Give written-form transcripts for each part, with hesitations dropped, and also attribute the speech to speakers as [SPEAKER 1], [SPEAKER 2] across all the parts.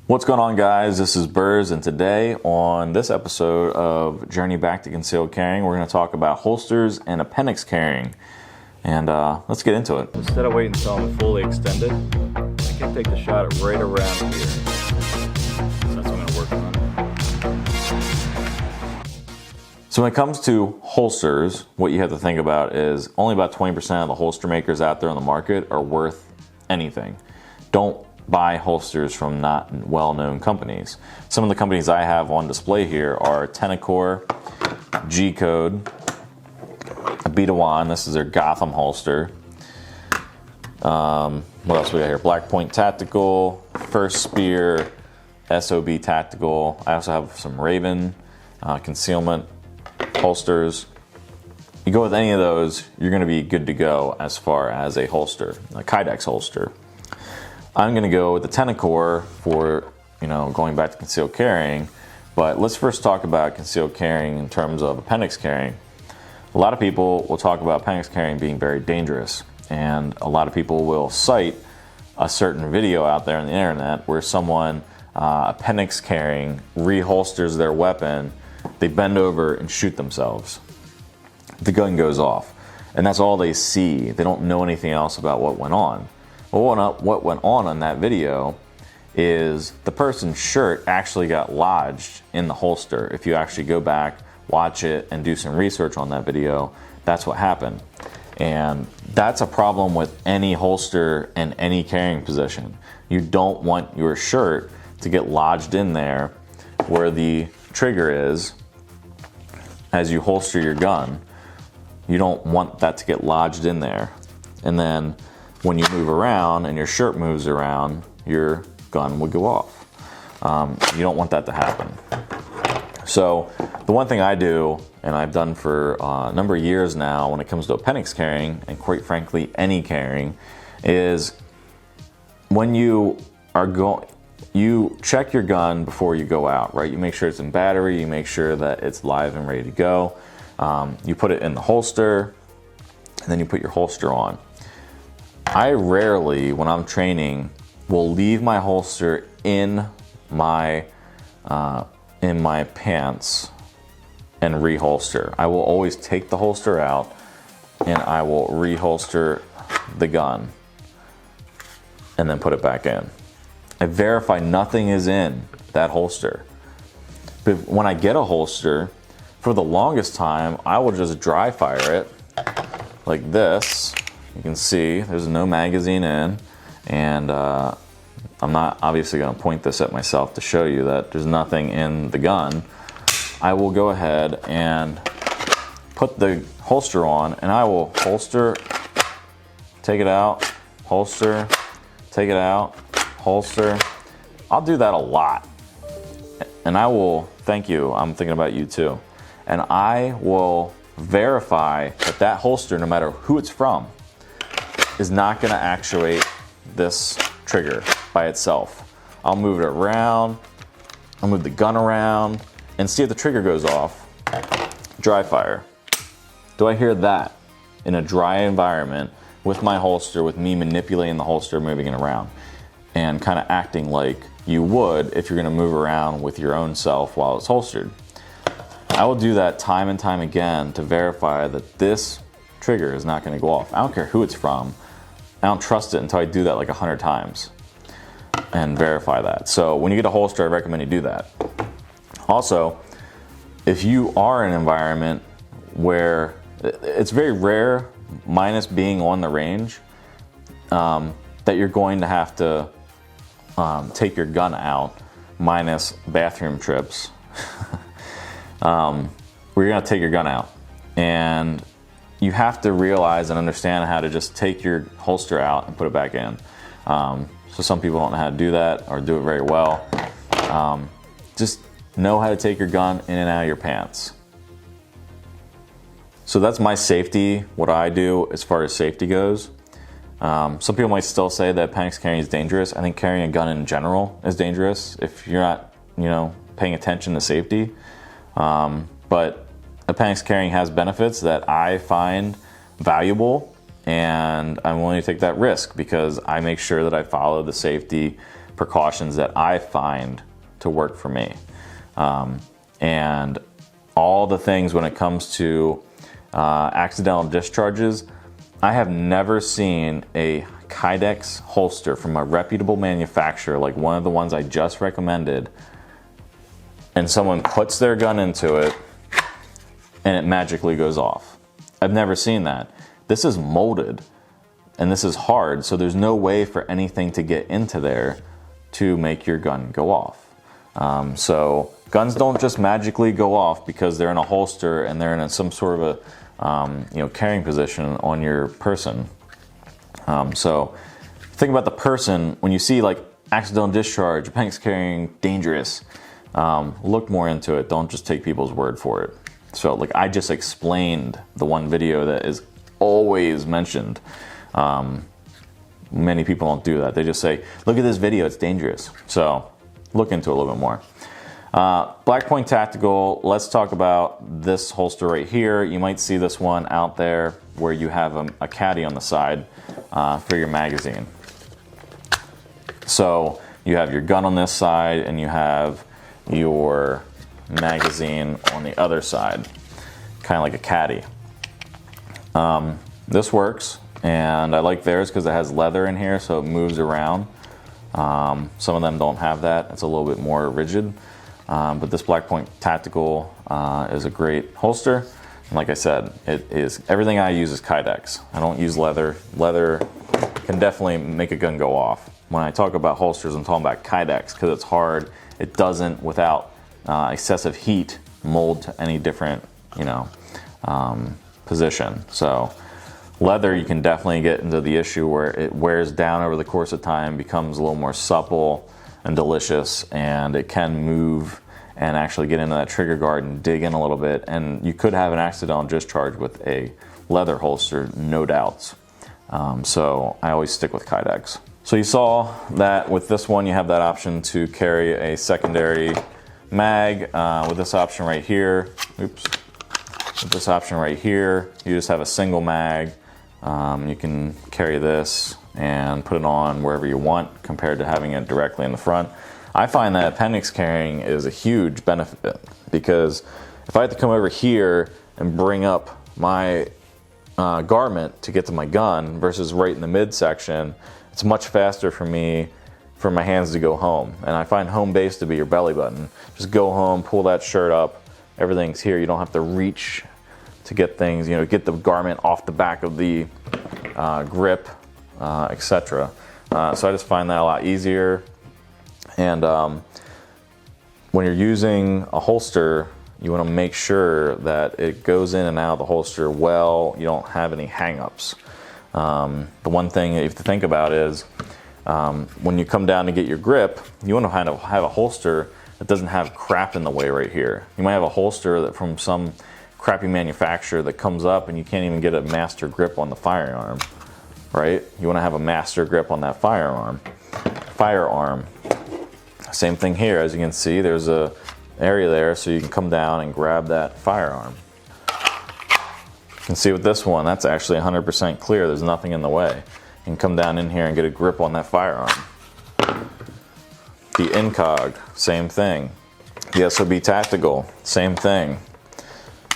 [SPEAKER 1] What's going on, guys? This is Burrs, and today on this episode of Journey Back to Concealed Carrying, we're going to talk about holsters and appendix carrying. And let's get into it. Instead of waiting until I'm fully extended, I can take the shot right around here. So that's what I'm going to work on. So when it comes to holsters, what you have to think about is only about 20% of the holster makers out there on the market are worth anything. Don't buy holsters from not well-known companies. Some of the companies I have on display here are Tenicor, G-Code, Beta-Wan, this is their Gotham holster. What else we got here? Blackpoint Tactical, First Spear, SOB Tactical. I also have some Raven concealment holsters. You go with any of those, you're going to be good to go as far as a holster, a kydex holster. I'm going to go with the Tenicor for, going back to concealed carrying, but let's first talk about concealed carrying in terms of appendix carrying. A lot of people will talk about appendix carrying being very dangerous, and a lot of people will cite a certain video out there on the internet where someone appendix carrying reholsters their weapon, they bend over and shoot themselves. The gun goes off, and that's all they see. They don't know anything else about what went on. What went on that video is the person's shirt actually got lodged in the holster. If you actually go back, watch it, and do some research on that video, that's what happened. And that's a problem with any holster and any carrying position. You don't want your shirt to get lodged in there where the trigger is as you holster your gun. You don't want that to get lodged in there. And then when you move around and your shirt moves around, your gun would go off. You don't want that to happen. So the one thing I do, and I've done for a number of years now when it comes to appendix carrying, and quite frankly any carrying, is when you check your gun before you go out, right? You make sure it's in battery, you make sure that it's live and ready to go. You put it in the holster, and then you put your holster on. I rarely, when I'm training, will leave my holster in my pants and reholster. I will always take the holster out and I will reholster the gun and then put it back in. I verify nothing is in that holster. But when I get a holster, for the longest time, I will just dry fire it like this. You can see there's no magazine in, and I'm not obviously going to point this at myself to show you that there's nothing in the gun. I will go ahead and put the holster on, and I will holster, take it out, holster, take it out, holster. I'll do that a lot, and I will, thank you, I'm thinking about you too, and I will verify that that holster, no matter who it's from, is not going to actuate this trigger by itself. I'll move it around, I'll move the gun around, and see if the trigger goes off. Dry fire. Do I hear that in a dry environment with my holster, with me manipulating the holster, moving it around, and kind of acting like you would if you're going to move around with your own self while it's holstered? I will do that time and time again to verify that this trigger is not going to go off. I don't care who it's from. I don't trust it until I do that like 100 times and verify that. So when you get a holster, I recommend you do that. Also, if you are in an environment where it's very rare, minus being on the range, that you're going to have to take your gun out, minus bathroom trips, where you're going to take your gun out. And you have to realize and understand how to just take your holster out and put it back in. So some people don't know how to do that or do it very well. Just know how to take your gun in and out of your pants. So that's my safety, what I do as far as safety goes. Some people might still say that appendix carrying is dangerous. I think carrying a gun in general is dangerous if you're not, paying attention to safety. But appendix carrying has benefits that I find valuable, and I'm willing to take that risk because I make sure that I follow the safety precautions that I find to work for me. And all the things when it comes to accidental discharges, I have never seen a kydex holster from a reputable manufacturer like one of the ones I just recommended, and someone puts their gun into it and it magically goes off. I've never seen that. This is molded and this is hard, so there's no way for anything to get into there to make your gun go off. So guns don't just magically go off because they're in a holster and they're in some sort of a carrying position on your person. So think about the person. When you see like accidental discharge, appendix carrying, dangerous, look more into it. Don't just take people's word for it. So like I just explained the one video that is always mentioned. Many people don't do that. They just say, look at this video, it's dangerous. So look into it a little bit more. Blackpoint Tactical, let's talk about this holster right here. You might see this one out there where you have a caddy on the side for your magazine. So you have your gun on this side and you have your magazine on the other side, kind of like a caddy. This works, and I like theirs because it has leather in here, so it moves around. Some of them don't have that. It's a little bit more rigid. But this Blackpoint Tactical is a great holster. And like I said, everything I use is kydex. I don't use leather. Leather can definitely make a gun go off. When I talk about holsters, I'm talking about kydex because it's hard. It doesn't, without excessive heat, mold to any different, position. So leather, you can definitely get into the issue where it wears down over the course of time, becomes a little more supple and delicious, and it can move and actually get into that trigger guard and dig in a little bit, and you could have an accidental discharge with a leather holster, no doubts. So I always stick with kydex. So you saw that with this one you have that option to carry a secondary mag. With this option right here, with this option right here, you just have a single mag. You can carry this and put it on wherever you want compared to having it directly in the front. I find that appendix carrying is a huge benefit because if I have to come over here and bring up my garment to get to my gun versus right in the midsection, it's much faster for me, for my hands to go home. And I find home base to be your belly button. Just go home, pull that shirt up, everything's here. You don't have to reach to get things, get the garment off the back of the grip, etc. So I just find that a lot easier. And when you're using a holster, you want to make sure that it goes in and out of the holster well. You don't have any hang-ups. The one thing you have to think about is when you come down to get your grip, you want to kind of have a holster that doesn't have crap in the way right here. You might have a holster that from some crappy manufacturer that comes up and you can't even get a master grip on the firearm, right? You want to have a master grip on that firearm. Same thing here. As you can see, there's a area there so you can come down and grab that firearm. You can see with this one, that's actually 100% clear. There's nothing in the way. You can come down in here and get a grip on that firearm. The INCOG, same thing. The SOB Tactical, same thing.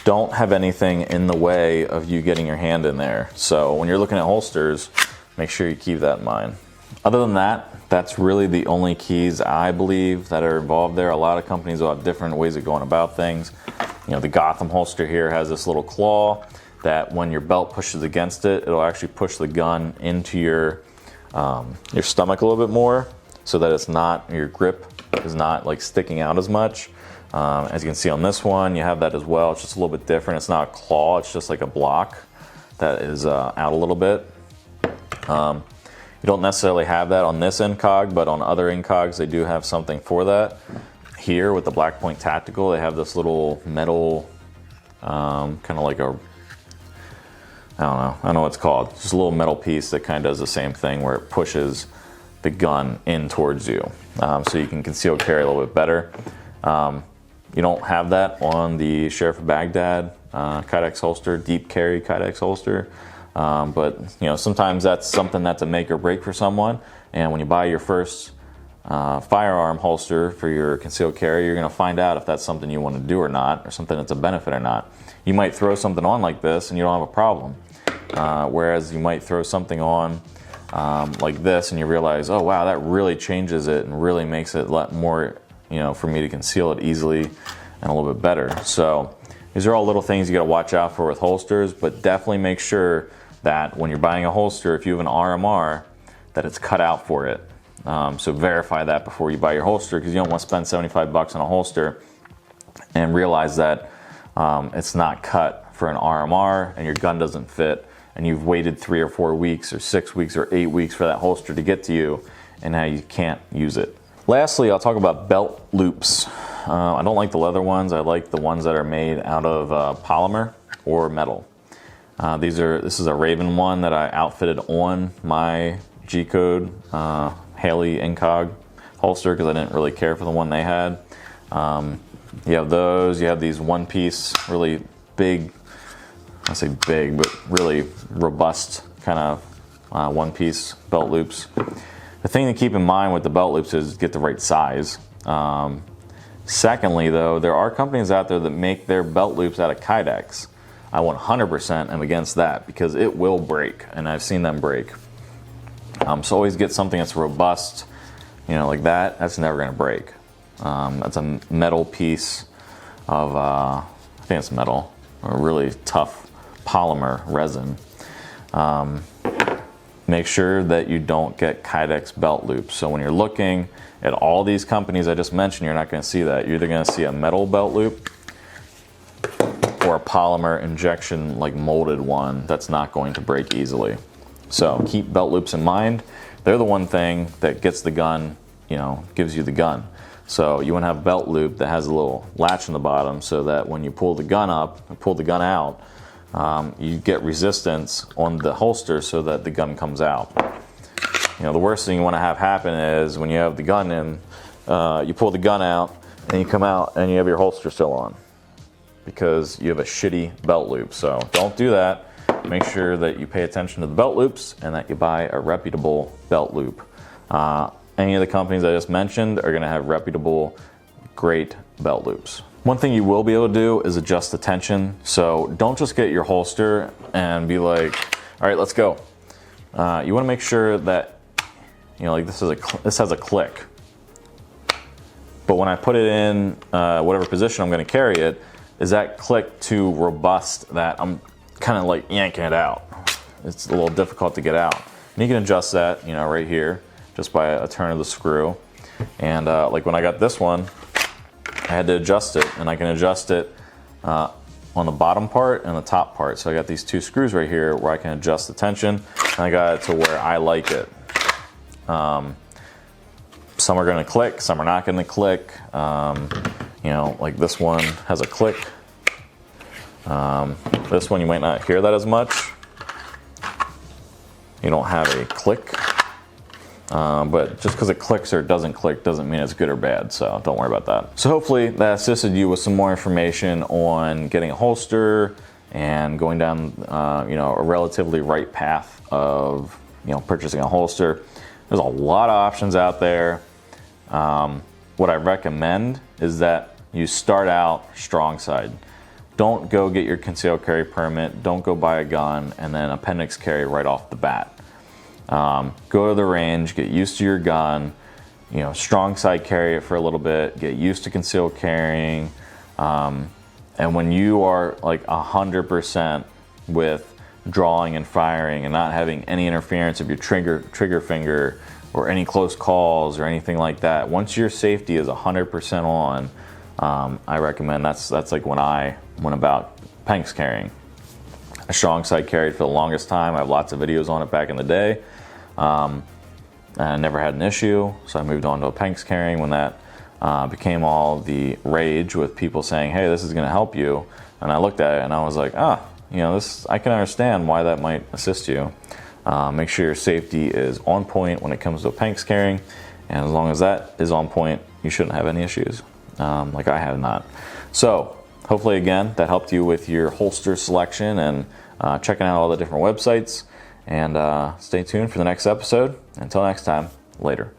[SPEAKER 1] Don't have anything in the way of you getting your hand in there. So when you're looking at holsters, make sure you keep that in mind. Other than that, that's really the only keys I believe that are involved there. A lot of companies will have different ways of going about things. The Gotham holster here has this little claw that when your belt pushes against it, it'll actually push the gun into your stomach a little bit more so that it's not, your grip is not like sticking out as much. As you can see on this one, you have that as well. It's just a little bit different. It's not a claw, it's just like a block that is out a little bit. You don't necessarily have that on this INCOG, but on other INCOGs, they do have something for that. Here with the Blackpoint Tactical, they have this little metal, kind of like a, I don't know what it's called. Just a little metal piece that kind of does the same thing where it pushes the gun in towards you. So you can conceal carry a little bit better. You don't have that on the Sheriff of Baghdad kydex holster, deep carry kydex holster. But sometimes that's something that's a make or break for someone. And when you buy your first firearm holster for your concealed carry, you're going to find out if that's something you want to do or not, or something that's a benefit or not. You might throw something on like this and you don't have a problem. Whereas you might throw something on like this and you realize, oh wow, that really changes it and really makes it a lot more, for me to conceal it easily and a little bit better. So these are all little things you got to watch out for with holsters, but definitely make sure that when you're buying a holster, if you have an RMR, that it's cut out for it. So verify that before you buy your holster, because you don't want to spend $75 on a holster and realize that it's not cut for an RMR and your gun doesn't fit, and you've waited 3 or 4 weeks or 6 weeks or 8 weeks for that holster to get to you, and now you can't use it. Lastly, I'll talk about belt loops. I don't like the leather ones. I like the ones that are made out of polymer or metal. This is a Raven one that I outfitted on my G-Code Haley INCOG holster because I didn't really care for the one they had. You have those. You have these one-piece, really big, I say big, but really robust kind of one-piece belt loops. The thing to keep in mind with the belt loops is get the right size. Secondly, though, there are companies out there that make their belt loops out of kydex. I 100% am against that because it will break, and I've seen them break. So always get something that's robust, like that. That's never going to break. That's a metal piece of, I think it's metal, or really tough polymer resin. Make sure that you don't get kydex belt loops. So when you're looking at all these companies I just mentioned, you're not going to see that. You're either going to see a metal belt loop or a polymer injection, like molded one that's not going to break easily. So keep belt loops in mind. They're the one thing that gets the gun, gives you the gun. So you want to have a belt loop that has a little latch in the bottom so that when you pull the gun up and pull the gun out, you get resistance on the holster so that the gun comes out. The worst thing you want to have happen is when you have the gun in, you pull the gun out and you come out and you have your holster still on because you have a shitty belt loop. So don't do that. Make sure that you pay attention to the belt loops and that you buy a reputable belt loop. Any of the companies I just mentioned are going to have reputable, great belt loops. One thing you will be able to do is adjust the tension. So don't just get your holster and be like, all right, let's go. You want to make sure that, like this has a click. But when I put it in whatever position I'm going to carry it, is that click too robust that I'm kind of like yanking it out? It's a little difficult to get out. And you can adjust that, right here, just by a turn of the screw. And like when I got this one, I had to adjust it, and I can adjust it on the bottom part and the top part. So I got these 2 screws right here where I can adjust the tension, and I got it to where I like it. Some are going to click, some are not going to click. Like this one has a click. This one you might not hear that as much. You don't have a click. But just because it clicks or doesn't click doesn't mean it's good or bad, so don't worry about that. So hopefully that assisted you with some more information on getting a holster and going down a relatively right path of purchasing a holster. There's a lot of options out there. What I recommend is that you start out strong side. Don't go get your concealed carry permit, don't go buy a gun and then appendix carry right off the bat. Go to the range, get used to your gun, strong side carry it for a little bit, get used to concealed carrying, and when you are like 100% with drawing and firing and not having any interference of your trigger finger or any close calls or anything like that, once your safety is 100% on, I recommend that's like when I went about Panx carrying. A strong side carried for the longest time. I have lots of videos on it back in the day. And I never had an issue, so I moved on to a Panx carrying when that became all the rage with people saying, hey, this is going to help you. And I looked at it and I was like, this, I can understand why that might assist you. Make sure your safety is on point when it comes to Panx carrying, and as long as that is on point, you shouldn't have any issues, like I have not. So hopefully, again, that helped you with your holster selection and checking out all the different websites. And stay tuned for the next episode. Until next time, later.